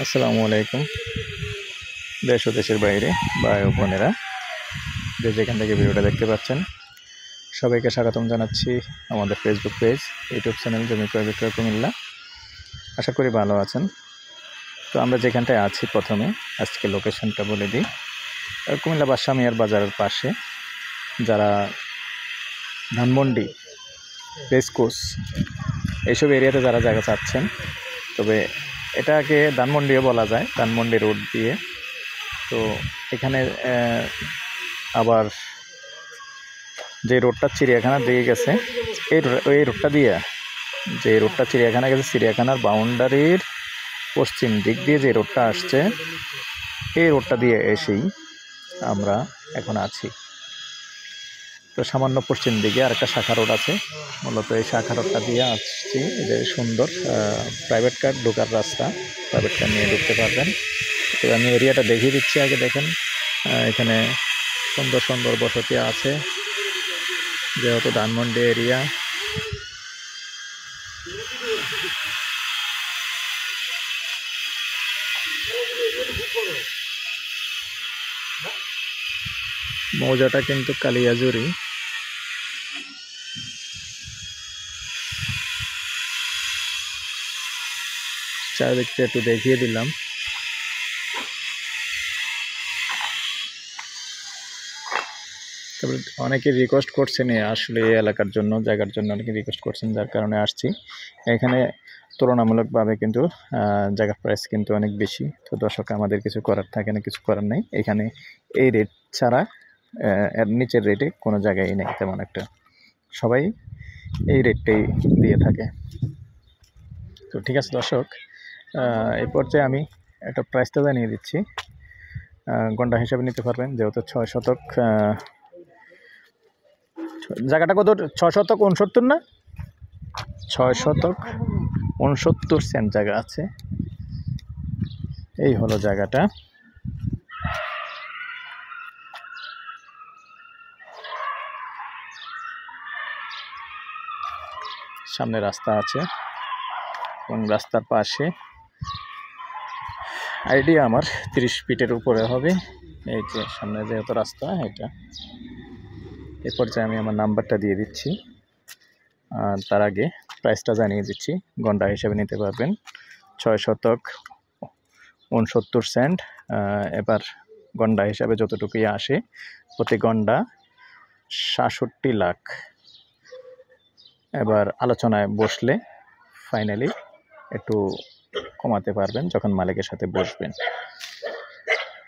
আসসালামু আলাইকুম। দেশ ও দেশের বাইরে ভাই ও বোনেরা, যে যেখান থেকে ভিডিওটা দেখতে পাচ্ছেন, সবাইকে স্বাগতম জানাচ্ছি আমাদের ফেসবুক পেজ, ইউটিউব চ্যানেল জমি ক্রয় বিক্রয় কুমিল্লা। আশা করি ভালো আছেন। তো আমরা যেখানটায় আছি, প্রথমে আজকে লোকেশনটা বলে দিই। কুমিল্লা বাদশাহ বাজারের পাশে, যারা ধানমন্ডি, রেসকোর্স এইসব এরিয়াতে যারা জায়গা চাচ্ছেন, তবে এটাকে ধানমন্ডিও বলা যায়, ধানমন্ডি রোড দিয়ে। তো এখানে আবার যে রোডটা চিড়িয়াখানার দিকে গেছে, এই রোডটা দিয়ে, যে রোডটা চিড়িয়াখানা গেছে, চিড়িয়াখানার বাউন্ডারির পশ্চিম দিক দিয়ে যে রোডটা আসছে, এই রোডটা দিয়ে এসেই আমরা এখন আছি। তো সামান্য পশ্চিম দিকে আরেকটা শাখা রোড আছে, মূলত এই শাখা রোডটা দিয়ে আসছি। যে সুন্দর প্রাইভেট কার ঢোকার রাস্তা, প্রাইভেট কার নিয়ে ঢুকতে পারবেন। তো আমি এরিয়াটা দেখিয়ে দিচ্ছি। আগে দেখেন, এখানে সুন্দর সুন্দর বসতি আছে, যেহেতু ধানমন্ডি এরিয়া। মৌজাটা কিন্তু কালিয়াজুরি। চারিদিকটা একটু দেখিয়ে দিলাম। তারপরে অনেকে রিকোয়েস্ট করছেন আসলে এই এলাকার জন্য, জায়গার জন্য অনেকে রিকোয়েস্ট করছেন, যার কারণে আসছি। এখানে তুলনামূলকভাবে কিন্তু জায়গার প্রাইস কিন্তু অনেক বেশি। তো দর্শক, আমাদের কিছু করার থাকে না, কিছু করার নেই। এখানে এই রেট ছাড়া এর নিচের রেটে কোনো জায়গায় নেই তেমন একটা, সবাই এই রেটটাই দিয়ে থাকে। তো ঠিক আছে দর্শক, এই পর্যায়ে আমি একটা প্রাইসটা জানিয়ে দিচ্ছি। গন্ডা হিসাবে নিতে পারবেন, যেহেতু 6 শতক জায়গাটা। কত? 6 শতক 69 না? 6 শতক 69 সেন্ট জায়গা আছে। এই হলো জায়গাটা। সামনে রাস্তা আছে এবং রাস্তার পাশে আইডিয়া আমার 30 ফিটের উপরে হবে। এই যে সামনে যেহেতু রাস্তা, এটা এই পর্যায়ে আমি আমার নাম্বারটা দিয়ে দিচ্ছি। আর তার আগে প্রাইসটা জানিয়ে দিচ্ছি। গন্ডা হিসেবে নিতে পারবেন 6 শতক 69 সেন্ট। এবার গন্ডা হিসাবে যতটুকুই আসে, প্রতি গন্ডা ৬৭ লাখ। এবার আলোচনায় বসলে ফাইনালি একটু কমাতে পারবেন যখন মালিকের সাথে বসবেন।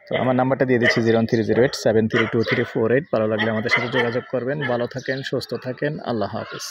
তো আমার নাম্বারটা দিয়ে দিচ্ছি 01308732348। ভালো লাগলে আমাদের সাথে যোগাযোগ করবেন। ভালো থাকেন, সুস্থ থাকেন। আল্লাহ হাফেজ।